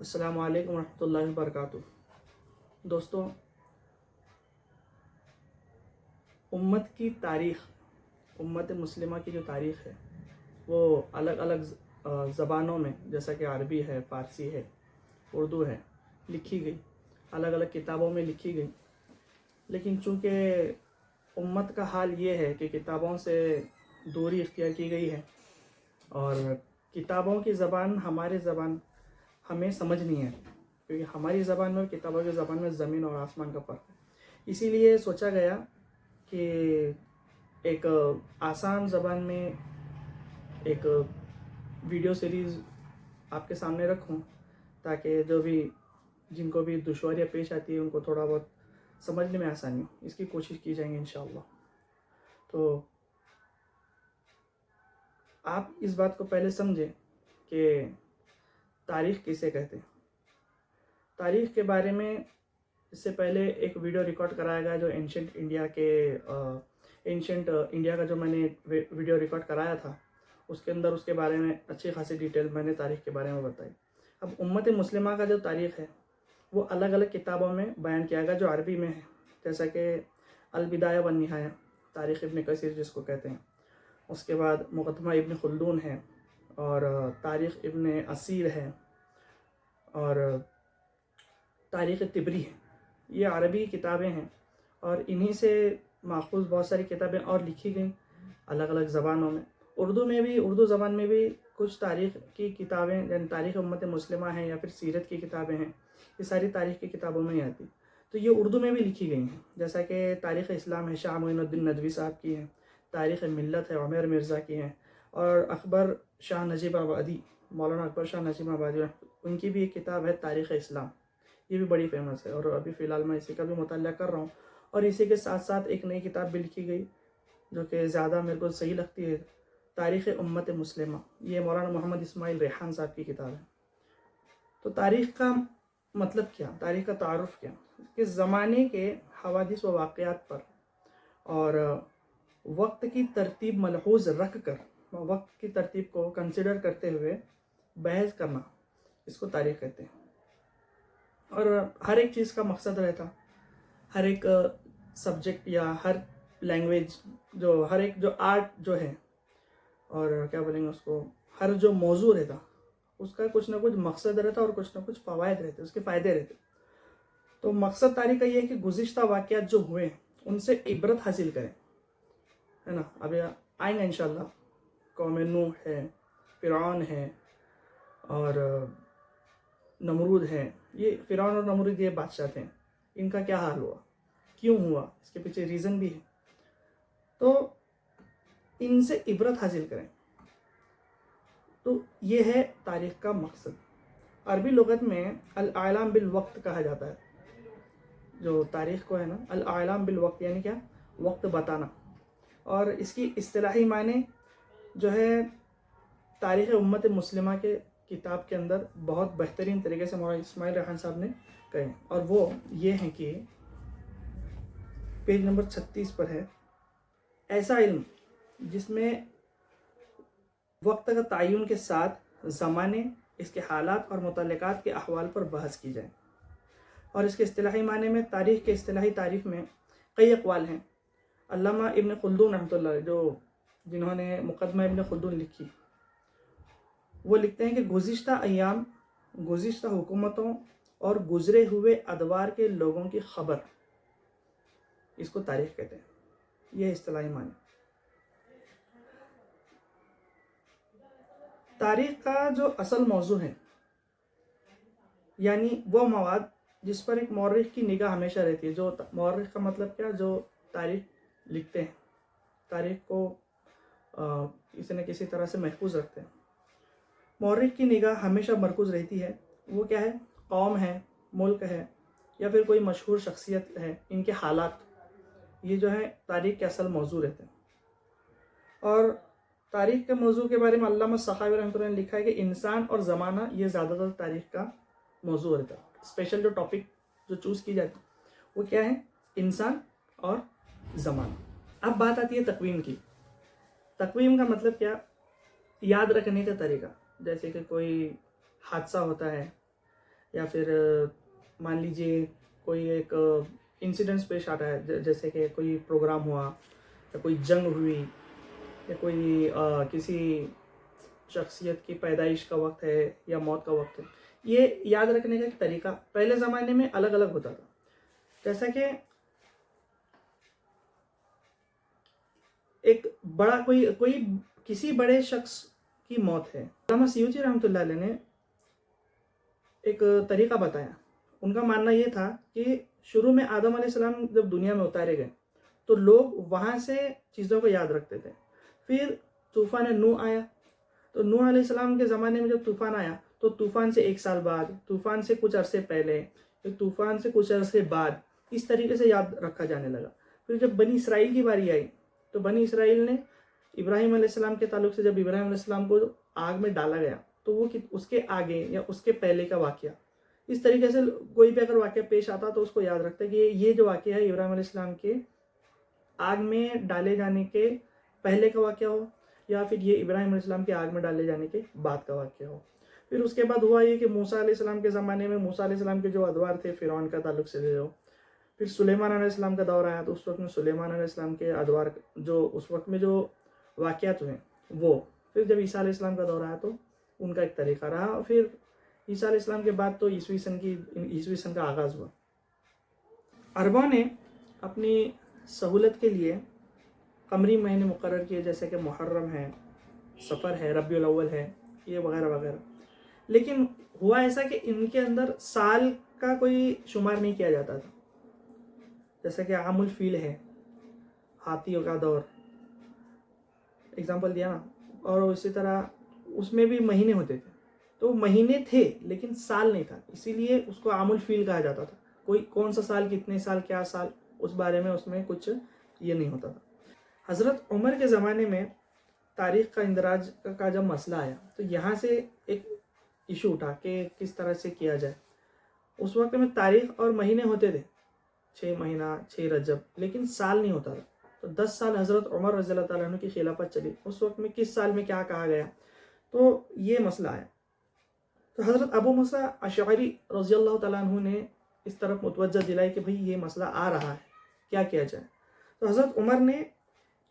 السلام علیکم ورحمۃ اللہ وبرکاتہ۔ دوستوں، امت کی تاریخ، امت مسلمہ کی جو تاریخ ہے وہ الگ الگ زبانوں میں، جیسا کہ عربی ہے، فارسی ہے، اردو ہے، لکھی گئی، الگ الگ کتابوں میں لکھی گئی۔ لیکن چونکہ امت کا حال یہ ہے کہ کتابوں سے دوری اختیار کی گئی ہے اور کتابوں کی زبان ہماری زبان ہمیں سمجھ نہیں ہے، کیونکہ ہماری زبان میں اور کتابوں کی زبان میں زمین اور آسمان کا فرق ہے۔ اسی لیے سوچا گیا کہ ایک آسان زبان میں ایک ویڈیو سیریز آپ کے سامنے رکھوں، تاکہ جن کو بھی دشواریاں پیش آتی ہیں ان کو تھوڑا بہت سمجھنے میں آسانی ہو۔ اس کی کوشش کی جائیں گے انشاءاللہ۔ تو آپ اس بات کو پہلے سمجھیں کہ تاریخ کسے کہتے ہیں۔ تاریخ کے بارے میں اس سے پہلے ایک ویڈیو ریکارڈ کرایا گیا، جو اینشنٹ انڈیا کا جو میں نے ویڈیو ریکارڈ کرایا تھا، اس کے اندر اس کے بارے میں اچھی خاصی ڈیٹیل میں نے تاریخ کے بارے میں بتائی۔ اب امت مسلمہ کا جو تاریخ ہے وہ الگ الگ کتابوں میں بیان کیا گیا، جو عربی میں ہے، جیسا کہ البدایہ والنہایہ، تاریخ ابن کثیر جس کو کہتے ہیں، اس کے بعد مقدمہ ابن خلدون ہے، اور تاریخ ابن اسیر ہے، اور تاریخ طبری ہے۔ یہ عربی کتابیں ہیں، اور انہی سے ماخوذ بہت ساری کتابیں اور لکھی گئیں الگ الگ زبانوں میں۔ اردو زبان میں بھی کچھ تاریخ کی کتابیں، یعنی تاریخ امت مسلمہ ہیں یا پھر سیرت کی کتابیں ہیں، یہ ساری تاریخ کی کتابوں میں ہی آتی، تو یہ اردو میں بھی لکھی گئی ہیں، جیسا کہ تاریخ اسلام ہے، شاہ معین الدین ندوی صاحب کی ہے، تاریخ ملت ہے، عمیر مرزا کی ہے، اور اکبر شاہ نجیب آبادی، مولانا اکبر شاہ نجیب آبادی، ان کی بھی ایک کتاب ہے تاریخ اسلام، یہ بھی بڑی فیمس ہے، اور ابھی فی الحال میں اسی کا بھی مطالعہ کر رہا ہوں۔ اور اسی کے ساتھ ساتھ ایک نئی کتاب بھی لکھی گئی جو کہ زیادہ میرے کو صحیح لگتی ہے، تاریخ امت مسلمہ، یہ مولانا محمد اسماعیل ریحان صاحب کی کتاب ہے۔ تو تاریخ کا مطلب کیا، تاریخ کا تعارف کیا، کہ زمانے کے حوادث و واقعات پر اور وقت کی ترتیب ملحوظ رکھ کر، وقت کی ترتیب کو کنسیڈر کرتے ہوئے بحث کرنا، اس کو تاریخ کہتے ہیں۔ اور ہر ایک چیز کا مقصد رہتا، ہر ایک سبجیکٹ یا ہر لینگویج، ہر ایک جو آرٹ جو ہے، اور کیا بولیں گے اس کو، ہر جو موضوع رہتا اس کا کچھ نہ کچھ مقصد رہتا اور کچھ نہ کچھ فوائد رہتے، اس کے فائدے رہتے۔ تو مقصد تاریخ کا یہ ہے کہ گزشتہ واقعات جو ہوئے ان سے عبرت حاصل کریں، ہے نا۔ ابھی آئیں گے انشاءاللہ، قوم نوح ہے، فرعون ہے، اور نمرود ہے۔ یہ فرعون اور نمرود یہ بادشاہ تھے، ان کا کیا حال ہوا، کیوں ہوا، اس کے پیچھے ریزن بھی ہے، تو ان سے عبرت حاصل کریں۔ تو یہ ہے تاریخ کا مقصد۔ عربی لغت میں الاعلام بالوقت کہا جاتا ہے، جو تاریخ کو ہے نا، الاعلام بالوقت یعنی کیا، وقت بتانا۔ اور اس کی اصطلاحی معنی جو ہے تاریخ امت مسلمہ کے کتاب کے اندر بہت بہترین طریقے سے مولانا اسماعیل ریحان صاحب نے کہے، اور وہ یہ ہیں کہ پیج نمبر 36 پر ہے، ایسا علم جس میں وقت کا تعین کے ساتھ زمانے، اس کے حالات اور متعلقات کے احوال پر بحث کی جائے۔ اور اس کے اصطلاحی معنی میں تاریخ کے اصطلاحی تعریف میں کئی اقوال ہیں۔ علامہ ابن خلدون رحمۃ اللہ علیہ، جنہوں نے مقدمہ ابن خلدون لکھی، وہ لکھتے ہیں کہ گزشتہ ایام، گزشتہ حکومتوں اور گزرے ہوئے ادوار کے لوگوں کی خبر، اس کو تاریخ کہتے ہیں۔ یہ اصطلاحی معنی۔ تاریخ کا جو اصل موضوع ہے، یعنی وہ مواد جس پر ایک مورخ کی نگاہ ہمیشہ رہتی ہے، جو مورخ کا مطلب کیا، جو تاریخ لکھتے ہیں، تاریخ کو کسی نہ کسی طرح سے محفوظ رکھتے ہیں، مورخ کی نگاہ ہمیشہ مرکوز رہتی ہے، وہ کیا ہے، قوم ہے، ملک ہے، یا پھر کوئی مشہور شخصیت ہے، ان کے حالات، یہ جو ہے تاریخ کے اصل موضوع رہتے ہیں۔ اور تاریخ کے موضوع کے بارے میں علامہ سخاوی رحمۃ اللہ نے لکھا ہے کہ انسان اور زمانہ، یہ زیادہ تر تاریخ کا موضوع رہتا ہے۔ اسپیشل جو ٹاپک جو چوز کی جاتی وہ کیا ہے، انسان اور زمانہ۔ اب بات آتی ہے تقویم کی۔ تقویم کا مطلب کیا، یاد رکھنے کا طریقہ، جیسے کہ کوئی حادثہ ہوتا ہے یا پھر مان لیجیے کوئی ایک انسیڈنٹس پیش آتا ہے، جیسے کہ کوئی پروگرام ہوا یا کوئی جنگ ہوئی یا کوئی کسی شخصیت کی پیدائش کا وقت ہے یا موت کا وقت ہے. یہ یاد رکھنے کا ایک طریقہ پہلے زمانے میں الگ الگ ہوتا تھا. جیسا کہ ایک بڑا کوئی کسی بڑے شخص کی موت ہے. علامہ سیوطی رحمۃ اللہ علیہ نے ایک طریقہ بتایا. ان کا ماننا یہ تھا کہ شروع میں آدم علیہ السلام جب دنیا میں اتارے گئے تو لوگ وہاں سے چیزوں کو یاد رکھتے تھے. پھر طوفان نوح آیا تو نوح علیہ السلام کے زمانے میں جب طوفان آیا تو طوفان سے 1 سال بعد، طوفان سے کچھ عرصے پہلے، طوفان سے کچھ عرصے بعد، اس طریقے سے یاد رکھا جانے لگا. پھر جب بنی اسرائیل کی باری آئی تو بنی اسرائیل نے ابراہیم علیہ السلام کے تعلق سے جب ابراہیم علیہ السلام کو آگ میں ڈالا گیا تو وہ اس کے آگے یا اس کے پہلے کا واقعہ، اس طریقے سے کوئی بھی اگر واقعہ پیش آتا تو اس کو یاد رکھتا ہے کہ یہ جو واقعہ ہے ابراہیم علیہ السلام کے آگ میں ڈالے جانے کے پہلے کا واقعہ ہو یا پھر یہ ابراہیم علیہ السلام کے آگ میں ڈالے جانے کے بعد کا واقعہ ہو. پھر اس کے بعد ہوا یہ کہ موسیٰ علیہ السلام کے زمانے میں موسیٰ علیہ السلام کے جو ادوار تھے فرعون کا تعلق سے جو، پھر سلیمان علیہ السلام کا دور آیا تو اس وقت میں سلیمان علیہ السلام کے ادوار جو اس وقت میں جو واقعات ہوئے وہ. پھر جب عیسیٰ علیہ السلام کا دور آیا تو ان کا ایک طریقہ رہا. اور پھر عیسیٰ علیہ السلام کے بعد تو عیسوی سن کا آغاز ہوا. عربوں نے اپنی سہولت کے لیے قمری مہینے مقرر کیے، جیسے کہ محرم ہے، سفر ہے، ربیع الاول ہے، یہ وغیرہ وغیرہ. لیکن ہوا ایسا کہ ان کے اندر سال کا کوئی شمار نہیں کیا جاتا تھا. جیسے کہ عام الفیل ہے، ہاتھیوں کا دور، اگزامپل دیا نا. اور اسی طرح اس میں بھی مہینے ہوتے تھے تو مہینے تھے لیکن سال نہیں تھا، اسی لیے اس کو عام الفیل کہا جاتا تھا. کوئی کون سا سال، کتنے سال، کیا سال، اس بارے میں اس میں کچھ یہ نہیں ہوتا تھا. حضرت عمر کے زمانے میں تاریخ کا اندراج کا جب مسئلہ آیا تو یہاں سے ایک ایشو اٹھا کہ کس طرح سے کیا جائے. اس وقت میں تاریخ اور مہینے ہوتے تھے، 6 مہینہ، 6 رجب، لیکن سال نہیں ہوتا تھا. تو 10 سال حضرت عمر رضی اللہ تعالیٰ عنہ کی خلافت چلی. اس وقت میں کس سال میں کیا کہا گیا تو یہ مسئلہ آیا. تو حضرت ابو موسیٰ اشعری رضی اللہ تعالیٰ عنہ نے اس طرف متوجہ دلائی کہ بھئی یہ مسئلہ آ رہا ہے، کیا کیا جائے. تو حضرت عمر نے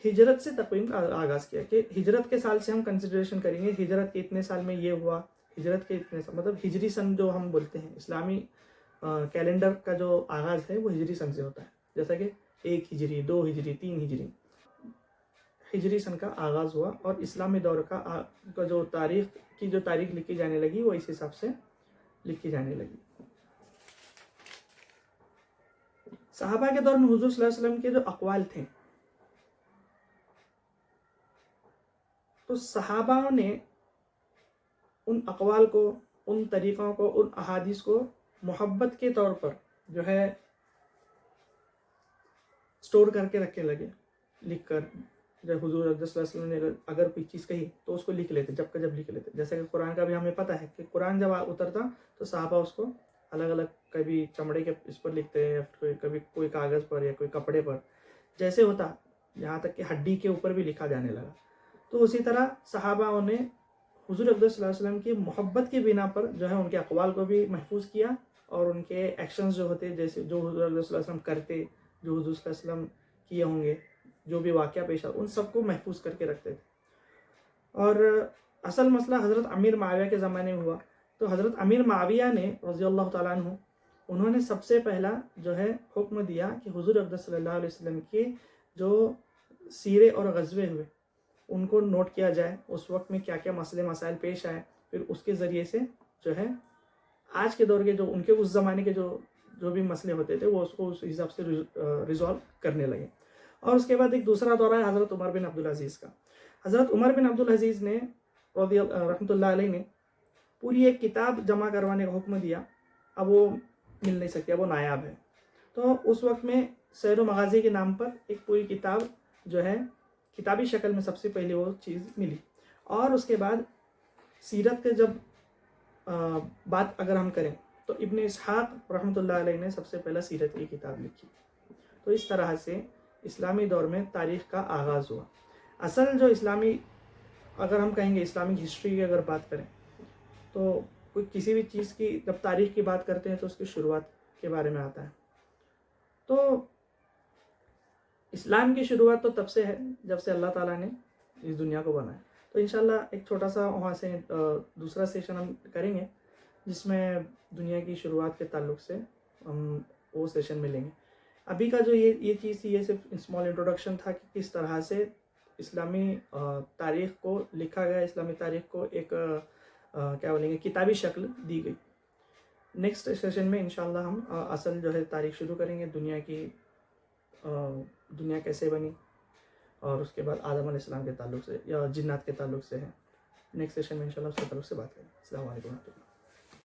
ہجرت سے تقویم کا آغاز کیا کہ ہجرت کے سال سے ہم کنسیڈریشن کریں گے، ہجرت کے اتنے سال میں یہ ہوا، ہجرت کے اتنے سال، مطلب ہجری سن جو ہم بولتے ہیں، اسلامی کیلنڈر کا جو آغاز ہے وہ ہجری سن سے ہوتا ہے. جیسا کہ 1 ہجری، 2 ہجری، 3 ہجری، ہجری سن کا آغاز ہوا. اور اسلامی دور کا جو تاریخ لکھی جانے لگی وہ اس حساب سے لکھی جانے لگی. صحابہ کے دور میں حضور صلی اللہ علیہ وسلم کے جو اقوال تھے تو صحابہ نے ان اقوال کو، ان طریقوں کو، ان احادیث کو محبت کے طور پر جو ہے سٹور کر کے رکھنے لگے، لکھ کر. جب حضور صلی اللہ علیہ وسلم نے اگر کوئی چیز کہی تو اس کو لکھ لیتے، جب لکھ لیتے. جیسے کہ قرآن کا بھی ہمیں پتہ ہے کہ قرآن جب اترتا تو صحابہ اس کو الگ الگ، کبھی چمڑے کے اس پر لکھتے ہیں، کبھی کوئی کاغذ پر یا کوئی کپڑے پر، جیسے ہوتا، یہاں تک کہ ہڈی کے اوپر بھی لکھا جانے لگا. تو اسی طرح صحابہ نے حضور اقدس صلی اللہ علیہ وسلم کی محبت کی بنا پر جو ہے ان کے اقوال کو بھی محفوظ کیا اور ان کے ایکشنز جو ہوتے، جیسے جو حضور اقدس صلی اللہ علیہ وسلم کرتے، جو حضور صلی اللہ علیہ وسلم کیے ہوں گے، جو بھی واقعہ پیش آ، ان سب کو محفوظ کر کے رکھتے تھے. اور اصل مسئلہ حضرت امیر معاویہ کے زمانے میں ہوا. تو حضرت امیر معاویہ نے رضی اللہ تعالیٰ عنہ، انہوں نے سب سے پہلا جو ہے حکم دیا کہ حضور اقدس صلی اللہ علیہ وسلم کے جو سیرے اور غزوے ہوئے ان کو نوٹ کیا جائے، اس وقت میں کیا کیا مسئلے مسائل پیش آئے، پھر اس کے ذریعے سے جو ہے آج کے دور کے جو ان کے اس زمانے کے جو بھی مسئلے ہوتے تھے وہ اس کو اس حساب سے ریزالو کرنے لگے. اور اس کے بعد ایک دوسرا دورہ ہے حضرت عمر بن عبدالعزیز کا. حضرت عمر بن عبدالعزیز نے رحمۃ اللہ علیہ نے پوری ایک کتاب جمع کروانے کا حکم دیا. اب وہ مل نہیں سکتی، اب وہ نایاب ہے. تو اس وقت میں سیر و مغازی کے نام پر ایک پوری کتاب جو ہے کتابی شکل میں سب سے پہلے وہ چیز ملی. اور اس کے بعد سیرت کے جب بات اگر ہم کریں تو ابن اسحاق رحمۃ اللہ علیہ نے سب سے پہلا سیرت کی کتاب لکھی. تو اس طرح سے اسلامی دور میں تاریخ کا آغاز ہوا. اصل جو اسلامی، اگر ہم کہیں گے اسلامک ہسٹری کی اگر بات کریں تو کوئی کسی بھی چیز کی جب تاریخ کی بات کرتے ہیں تو اس کی شروعات کے بارے میں آتا ہے. تو اسلام کی شروعات تو تب سے ہے جب سے اللہ تعالیٰ نے اس دنیا کو بنایا. تو انشاءاللہ ایک چھوٹا سا وہاں سے دوسرا سیشن ہم کریں گے جس میں دنیا کی شروعات کے تعلق سے ہم وہ سیشن میں لیں گے. ابھی کا جو یہ چیز تھی یہ صرف اسمال انٹروڈکشن تھا کہ کس طرح سے اسلامی تاریخ کو لکھا گیا, اسلامی تاریخ کو ایک کیا بولیں گے کتابی شکل دی گئی. نیکسٹ سیشن میں انشاءاللہ ہم اصل جو ہے تاریخ شروع کریں گے, دنیا کیسے بنی اور اس کے بعد آدم علیہ السلام کے تعلق سے یا جنات کے تعلق سے ہے. نیکسٹ سیشن میں انشاءاللہ اس کے تعلق سے بات کریں. السلام علیکم و رحمۃ اللہ.